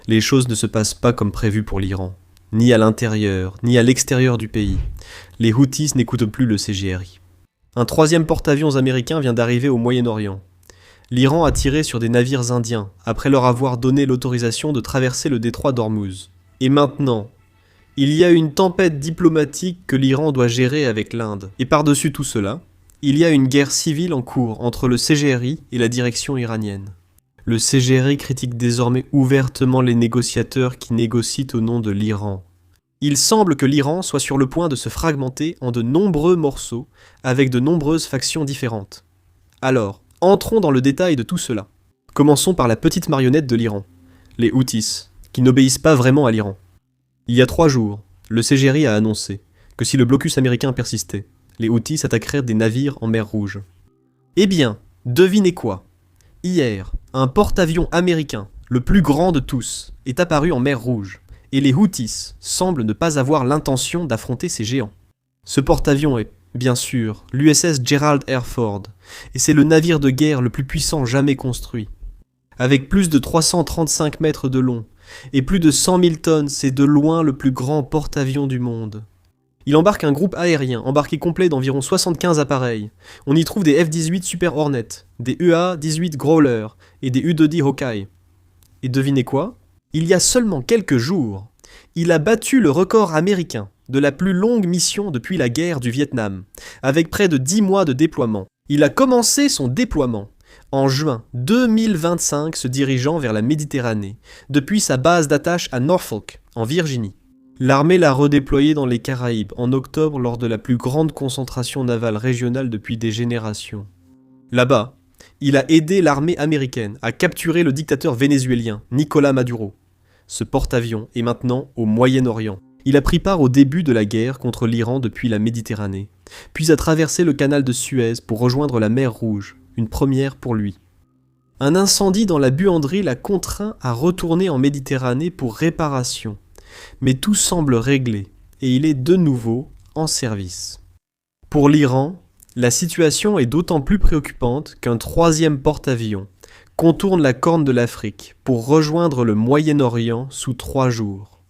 Les choses ne se passent pas comme prévu pour l'Iran, ni à l'intérieur, ni à l'extérieur du pays. Les Houthis n'écoutent plus le CGRI. Un troisième porte-avions américain vient d'arriver au Moyen-Orient. L'Iran a tiré sur des navires indiens, après leur avoir donné l'autorisation de traverser le détroit d'Ormuz. Et maintenant, il y a une tempête diplomatique que l'Iran doit gérer avec l'Inde. Et par-dessus tout cela, il y a une guerre civile en cours entre le CGRI et la direction iranienne. Le CGRI critique désormais ouvertement les négociateurs qui négocient au nom de l'Iran. Il semble que l'Iran soit sur le point de se fragmenter en de nombreux morceaux, avec de nombreuses factions différentes. Alors, entrons dans le détail de tout cela. Commençons par la petite marionnette de l'Iran, les Houthis, qui n'obéissent pas vraiment à l'Iran. Il y a 3 jours, le CGRI a annoncé que si le blocus américain persistait, les Houthis attaqueraient des navires en mer Rouge. Eh bien, devinez quoi? Hier, un porte-avions américain, le plus grand de tous, est apparu en mer Rouge, et les Houthis semblent ne pas avoir l'intention d'affronter ces géants. Ce porte-avions est, bien sûr, l'USS Gerald R. Ford, et c'est le navire de guerre le plus puissant jamais construit. Avec plus de 335 mètres de long, et plus de 100 000 tonnes, c'est de loin le plus grand porte-avions du monde. Il embarque un groupe aérien, embarqué complet d'environ 75 appareils. On y trouve des F-18 Super Hornet, des UA-18 Growler et des U-2D Hawkeye. Et devinez quoi? Il y a seulement quelques jours, il a battu le record américain de la plus longue mission depuis la guerre du Vietnam, avec près de 10 mois de déploiement. Il a commencé son déploiement en juin 2025, se dirigeant vers la Méditerranée, depuis sa base d'attache à Norfolk, en Virginie. L'armée l'a redéployé dans les Caraïbes en octobre lors de la plus grande concentration navale régionale depuis des générations. Là-bas, il a aidé l'armée américaine à capturer le dictateur vénézuélien Nicolás Maduro. Ce porte-avions est maintenant au Moyen-Orient. Il a pris part au début de la guerre contre l'Iran depuis la Méditerranée, puis a traversé le canal de Suez pour rejoindre la mer Rouge, une première pour lui. Un incendie dans la buanderie l'a contraint à retourner en Méditerranée pour réparation. Mais tout semble réglé, et il est de nouveau en service. Pour l'Iran, la situation est d'autant plus préoccupante qu'un troisième porte-avions contourne la corne de l'Afrique pour rejoindre le Moyen-Orient sous 3 jours.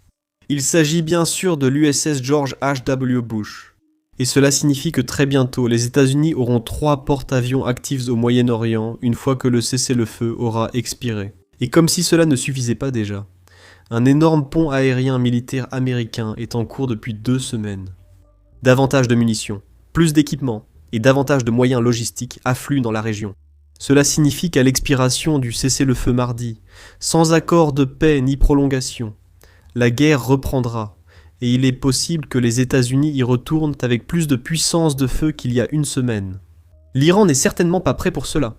Il s'agit bien sûr de l'USS George H.W. Bush, et cela signifie que très bientôt les États-Unis auront 3 porte-avions actifs au Moyen-Orient une fois que le cessez-le-feu aura expiré. Et comme si cela ne suffisait pas déjà, un énorme pont aérien militaire américain est en cours depuis 2 semaines. Davantage de munitions, plus d'équipements et davantage de moyens logistiques affluent dans la région. Cela signifie qu'à l'expiration du cessez-le-feu mardi, sans accord de paix ni prolongation, la guerre reprendra et il est possible que les États-Unis y retournent avec plus de puissance de feu qu'il y a 1 semaine. L'Iran n'est certainement pas prêt pour cela.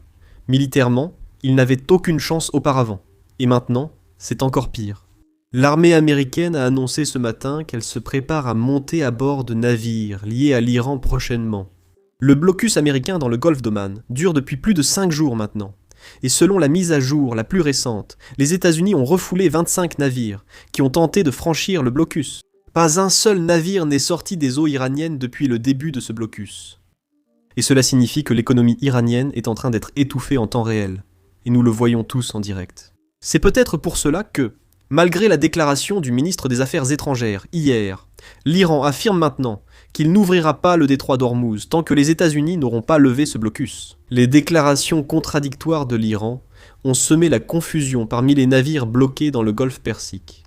Militairement, il n'avait aucune chance auparavant. Et maintenant, c'est encore pire. L'armée américaine a annoncé ce matin qu'elle se prépare à monter à bord de navires liés à l'Iran prochainement. Le blocus américain dans le golfe d'Oman dure depuis plus de 5 jours maintenant. Et selon la mise à jour la plus récente, les États-Unis ont refoulé 25 navires qui ont tenté de franchir le blocus. Pas un seul navire n'est sorti des eaux iraniennes depuis le début de ce blocus. Et cela signifie que l'économie iranienne est en train d'être étouffée en temps réel. Et nous le voyons tous en direct. C'est peut-être pour cela que, malgré la déclaration du ministre des Affaires étrangères hier, l'Iran affirme maintenant qu'il n'ouvrira pas le détroit d'Ormuz tant que les États-Unis n'auront pas levé ce blocus. Les déclarations contradictoires de l'Iran ont semé la confusion parmi les navires bloqués dans le golfe Persique.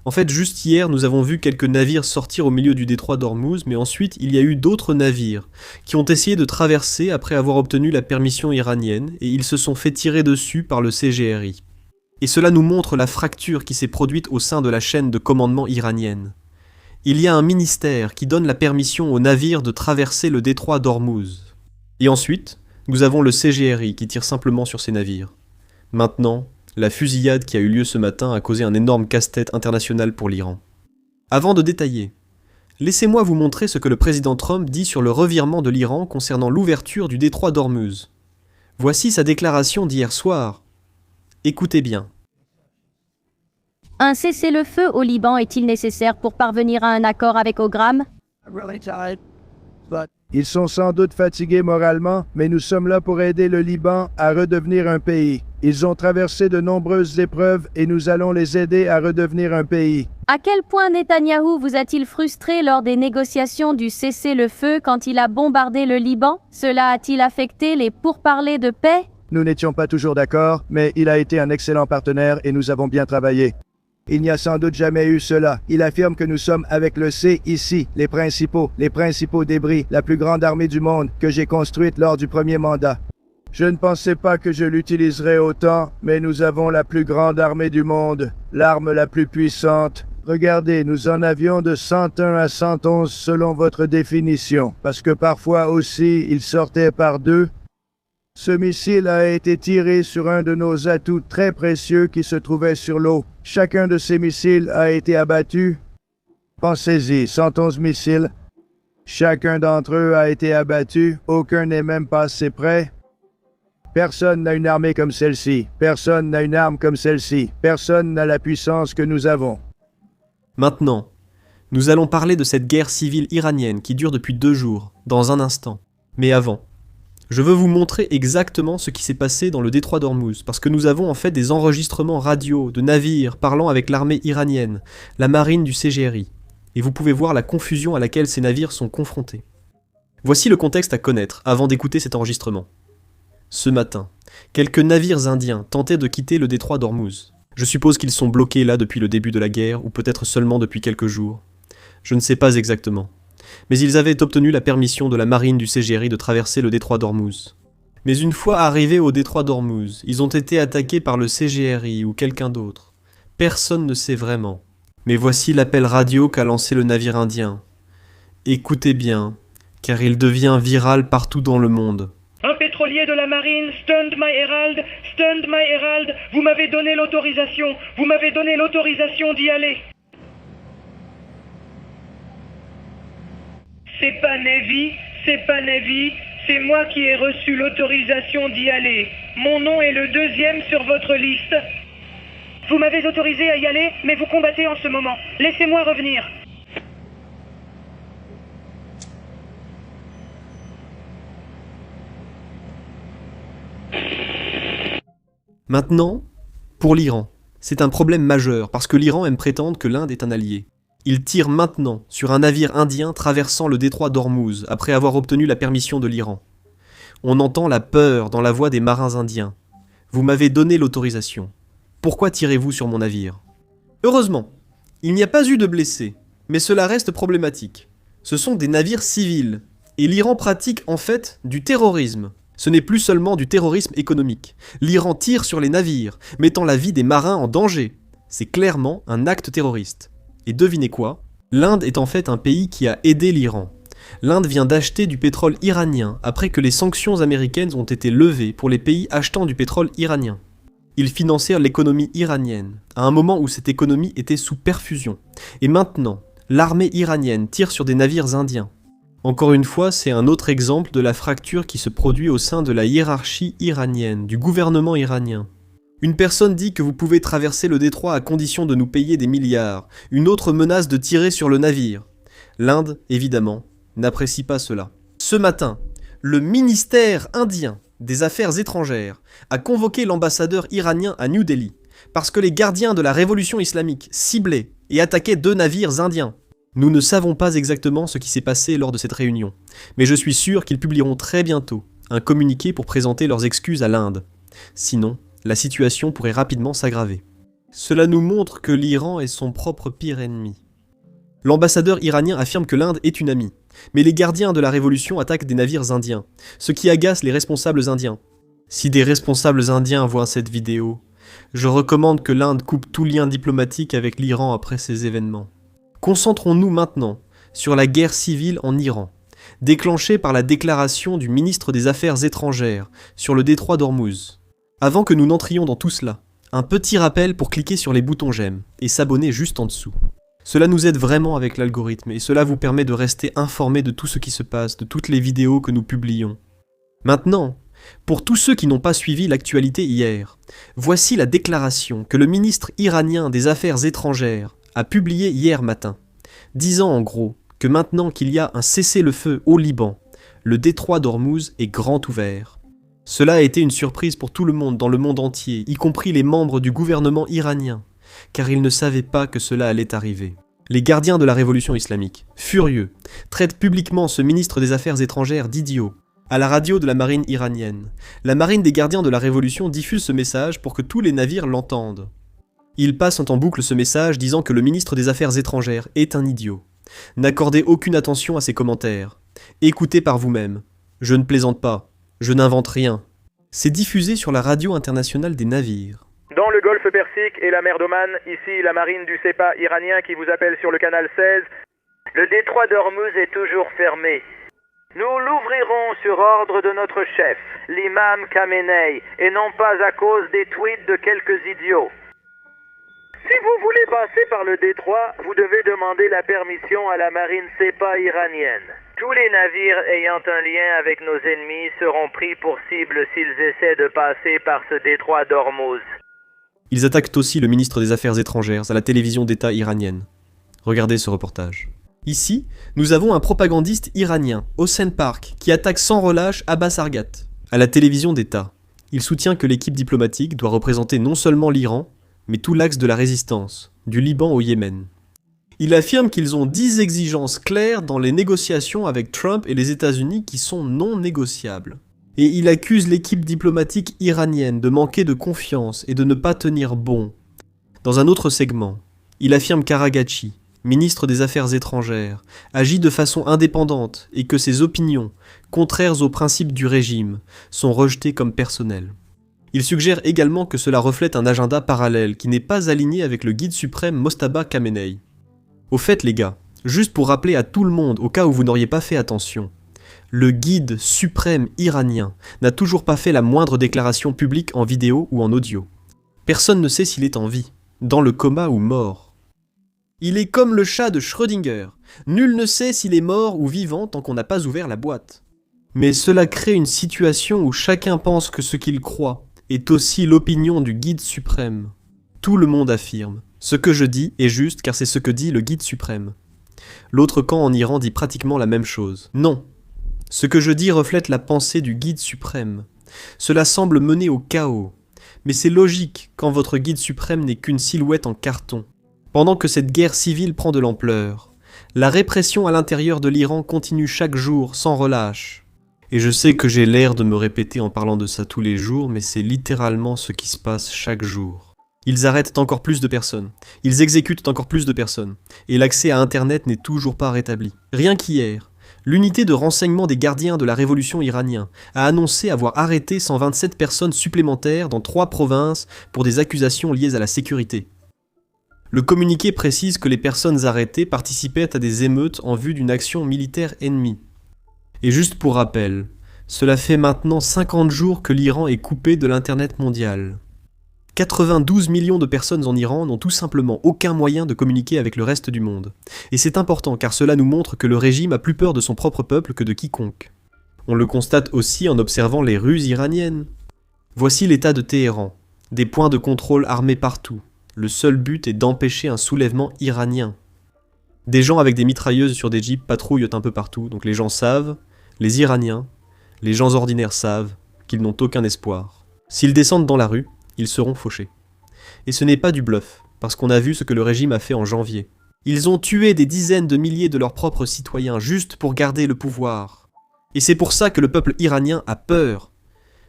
En fait, juste hier, nous avons vu quelques navires sortir au milieu du détroit d'Ormuz, mais ensuite, il y a eu d'autres navires qui ont essayé de traverser après avoir obtenu la permission iranienne, et ils se sont fait tirer dessus par le CGRI. Et cela nous montre la fracture qui s'est produite au sein de la chaîne de commandement iranienne. Il y a un ministère qui donne la permission aux navires de traverser le détroit d'Ormuz. Et ensuite, nous avons le CGRI qui tire simplement sur ces navires. Maintenant, la fusillade qui a eu lieu ce matin a causé un énorme casse-tête international pour l'Iran. Avant de détailler, laissez-moi vous montrer ce que le président Trump dit sur le revirement de l'Iran concernant l'ouverture du détroit d'Ormuz. Voici sa déclaration d'hier soir. Écoutez bien. Un cessez-le-feu au Liban est-il nécessaire pour parvenir à un accord avec Ogram? Ils sont sans doute fatigués moralement, mais nous sommes là pour aider le Liban à redevenir un pays. Ils ont traversé de nombreuses épreuves et nous allons les aider à redevenir un pays. À quel point Netanyahou vous a-t-il frustré lors des négociations du cessez-le-feu quand il a bombardé le Liban? Cela a-t-il affecté les pourparlers de paix? Nous n'étions pas toujours d'accord, mais il a été un excellent partenaire et nous avons bien travaillé. Il n'y a sans doute jamais eu cela. Il affirme que nous sommes avec le C ici, les principaux débris, la plus grande armée du monde que j'ai construite lors du premier mandat. Je ne pensais pas que je l'utiliserais autant, mais nous avons la plus grande armée du monde, l'arme la plus puissante. Regardez, nous en avions de 101 à 111 selon votre définition, parce que parfois aussi, il sortait par deux. Ce missile a été tiré sur un de nos atouts très précieux qui se trouvait sur l'eau. Chacun de ces missiles a été abattu. Pensez-y, 111 missiles. Chacun d'entre eux a été abattu. Aucun n'est même pas assez près. Personne n'a une armée comme celle-ci. Personne n'a une arme comme celle-ci. Personne n'a la puissance que nous avons. Maintenant, nous allons parler de cette guerre civile iranienne qui dure depuis 2 jours, dans un instant. Mais avant, je veux vous montrer exactement ce qui s'est passé dans le détroit d'Ormuz, parce que nous avons en fait des enregistrements radio de navires parlant avec l'armée iranienne, la marine du CGRI, et vous pouvez voir la confusion à laquelle ces navires sont confrontés. Voici le contexte à connaître avant d'écouter cet enregistrement. Ce matin, quelques navires indiens tentaient de quitter le détroit d'Ormuz. Je suppose qu'ils sont bloqués là depuis le début de la guerre, ou peut-être seulement depuis quelques jours. Je ne sais pas exactement. Mais ils avaient obtenu la permission de la marine du CGRI de traverser le détroit d'Ormuz. Mais une fois arrivés au détroit d'Ormuz, ils ont été attaqués par le CGRI ou quelqu'un d'autre. Personne ne sait vraiment. Mais voici l'appel radio qu'a lancé le navire indien. Écoutez bien, car il devient viral partout dans le monde. Un pétrolier de la marine, Stand My Herald, vous m'avez donné l'autorisation d'y aller. C'est pas Navy, c'est moi qui ai reçu l'autorisation d'y aller. Mon nom est le 2e sur votre liste. Vous m'avez autorisé à y aller, mais vous combattez en ce moment. Laissez-moi revenir. Maintenant, pour l'Iran, c'est un problème majeur parce que l'Iran aime prétendre que l'Inde est un allié. Il tire maintenant sur un navire indien traversant le détroit d'Ormuz après avoir obtenu la permission de l'Iran. On entend la peur dans la voix des marins indiens. Vous m'avez donné l'autorisation. Pourquoi tirez-vous sur mon navire? Heureusement, il n'y a pas eu de blessés, mais cela reste problématique. Ce sont des navires civils, et l'Iran pratique en fait du terrorisme. Ce n'est plus seulement du terrorisme économique. L'Iran tire sur les navires, mettant la vie des marins en danger. C'est clairement un acte terroriste. Et devinez quoi? L'Inde est en fait un pays qui a aidé l'Iran. L'Inde vient d'acheter du pétrole iranien après que les sanctions américaines ont été levées pour les pays achetant du pétrole iranien. Ils financèrent l'économie iranienne, à un moment où cette économie était sous perfusion. Et maintenant, l'armée iranienne tire sur des navires indiens. Encore une fois, c'est un autre exemple de la fracture qui se produit au sein de la hiérarchie iranienne, du gouvernement iranien. Une personne dit que vous pouvez traverser le détroit à condition de nous payer des milliards. Une autre menace de tirer sur le navire. L'Inde, évidemment, n'apprécie pas cela. Ce matin, le ministère indien des Affaires étrangères a convoqué l'ambassadeur iranien à New Delhi parce que les gardiens de la révolution islamique ciblaient et attaquaient 2 navires indiens. Nous ne savons pas exactement ce qui s'est passé lors de cette réunion, mais je suis sûr qu'ils publieront très bientôt un communiqué pour présenter leurs excuses à l'Inde. Sinon, la situation pourrait rapidement s'aggraver. Cela nous montre que l'Iran est son propre pire ennemi. L'ambassadeur iranien affirme que l'Inde est une amie, mais les gardiens de la révolution attaquent des navires indiens, ce qui agace les responsables indiens. Si des responsables indiens voient cette vidéo, je recommande que l'Inde coupe tout lien diplomatique avec l'Iran après ces événements. Concentrons-nous maintenant sur la guerre civile en Iran, déclenchée par la déclaration du ministre des Affaires étrangères sur le détroit d'Ormuz. Avant que nous n'entrions dans tout cela, un petit rappel pour cliquer sur les boutons j'aime et s'abonner juste en dessous. Cela nous aide vraiment avec l'algorithme et cela vous permet de rester informé de tout ce qui se passe, de toutes les vidéos que nous publions. Maintenant, pour tous ceux qui n'ont pas suivi l'actualité hier, voici la déclaration que le ministre iranien des Affaires étrangères a publiée hier matin, disant en gros que maintenant qu'il y a un cessez-le-feu au Liban, le détroit d'Ormuz est grand ouvert. Cela a été une surprise pour tout le monde dans le monde entier, y compris les membres du gouvernement iranien, car ils ne savaient pas que cela allait arriver. Les gardiens de la révolution islamique, furieux, traitent publiquement ce ministre des Affaires étrangères d'idiot. À la radio de la marine iranienne, la marine des gardiens de la révolution diffuse ce message pour que tous les navires l'entendent. Ils passent en boucle ce message disant que le ministre des Affaires étrangères est un idiot. N'accordez aucune attention à ses commentaires. Écoutez par vous-même. Je ne plaisante pas. Je n'invente rien. C'est diffusé sur la radio internationale des navires. Dans le golfe Persique et la mer d'Oman, ici la marine du Sepa iranien qui vous appelle sur le canal 16. Le détroit d'Ormuz est toujours fermé. Nous l'ouvrirons sur ordre de notre chef, l'imam Khamenei, et non pas à cause des tweets de quelques idiots. Si vous voulez passer par le détroit, vous devez demander la permission à la marine Sepa iranienne. Tous les navires ayant un lien avec nos ennemis seront pris pour cible s'ils essaient de passer par ce détroit d'Ormuz. Ils attaquent aussi le ministre des Affaires étrangères à la télévision d'État iranienne. Regardez ce reportage. Ici, nous avons un propagandiste iranien, Hossein Park, qui attaque sans relâche Abbas Argat, à la télévision d'État. Il soutient que l'équipe diplomatique doit représenter non seulement l'Iran, mais tout l'axe de la résistance, du Liban au Yémen. Il affirme qu'ils ont 10 exigences claires dans les négociations avec Trump et les États-Unis qui sont non négociables. Et il accuse l'équipe diplomatique iranienne de manquer de confiance et de ne pas tenir bon. Dans un autre segment, il affirme qu'Aragachi, ministre des Affaires étrangères, agit de façon indépendante et que ses opinions, contraires aux principes du régime, sont rejetées comme personnelles. Il suggère également que cela reflète un agenda parallèle qui n'est pas aligné avec le guide suprême Mojtaba Khamenei. Au fait les gars, juste pour rappeler à tout le monde au cas où vous n'auriez pas fait attention, le guide suprême iranien n'a toujours pas fait la moindre déclaration publique en vidéo ou en audio. Personne ne sait s'il est en vie, dans le coma ou mort. Il est comme le chat de Schrödinger. Nul ne sait s'il est mort ou vivant tant qu'on n'a pas ouvert la boîte. Mais cela crée une situation où chacun pense que ce qu'il croit est aussi l'opinion du guide suprême. Tout le monde affirme. Ce que je dis est juste car c'est ce que dit le guide suprême. L'autre camp en Iran dit pratiquement la même chose. Non. Ce que je dis reflète la pensée du guide suprême. Cela semble mener au chaos. Mais c'est logique quand votre guide suprême n'est qu'une silhouette en carton. Pendant que cette guerre civile prend de l'ampleur, la répression à l'intérieur de l'Iran continue chaque jour sans relâche. Et je sais que j'ai l'air de me répéter en parlant de ça tous les jours, mais c'est littéralement ce qui se passe chaque jour. Ils arrêtent encore plus de personnes, ils exécutent encore plus de personnes, et l'accès à Internet n'est toujours pas rétabli. Rien qu'hier, l'unité de renseignement des gardiens de la révolution iranienne a annoncé avoir arrêté 127 personnes supplémentaires dans 3 provinces pour des accusations liées à la sécurité. Le communiqué précise que les personnes arrêtées participaient à des émeutes en vue d'une action militaire ennemie. Et juste pour rappel, cela fait maintenant 50 jours que l'Iran est coupé de l'Internet mondial. 92 millions de personnes en Iran n'ont tout simplement aucun moyen de communiquer avec le reste du monde. Et c'est important car cela nous montre que le régime a plus peur de son propre peuple que de quiconque. On le constate aussi en observant les ruses iraniennes. Voici l'état de Téhéran. Des points de contrôle armés partout. Le seul but est d'empêcher un soulèvement iranien. Des gens avec des mitrailleuses sur des jeeps patrouillent un peu partout, donc les gens savent, les Iraniens, les gens ordinaires savent qu'ils n'ont aucun espoir. S'ils descendent dans la rue, ils seront fauchés. Et ce n'est pas du bluff, parce qu'on a vu ce que le régime a fait en janvier. Ils ont tué des dizaines de milliers de leurs propres citoyens juste pour garder le pouvoir. Et c'est pour ça que le peuple iranien a peur.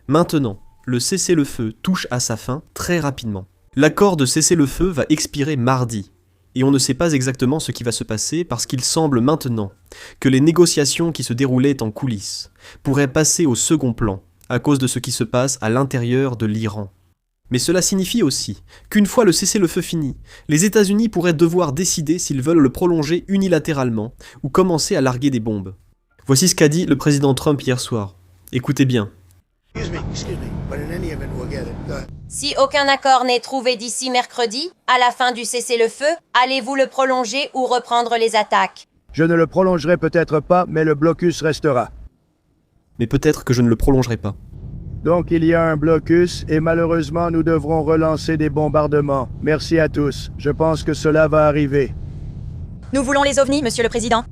Maintenant, le cessez-le-feu touche à sa fin très rapidement. L'accord de cessez-le-feu va expirer mardi, et on ne sait pas exactement ce qui va se passer parce qu'il semble maintenant que les négociations qui se déroulaient en coulisses pourraient passer au second plan à cause de ce qui se passe à l'intérieur de l'Iran. Mais cela signifie aussi qu'une fois le cessez-le-feu fini, les États-Unis pourraient devoir décider s'ils veulent le prolonger unilatéralement ou commencer à larguer des bombes. Voici ce qu'a dit le président Trump hier soir. Écoutez bien. Si aucun accord n'est trouvé d'ici mercredi, à la fin du cessez-le-feu, allez-vous le prolonger ou reprendre les attaques? Je ne le prolongerai peut-être pas, mais le blocus restera. Mais peut-être que je ne le prolongerai pas. Donc il y a un blocus et malheureusement nous devrons relancer des bombardements. Merci à tous. Je pense que cela va arriver. Nous voulons les ovnis, monsieur le président.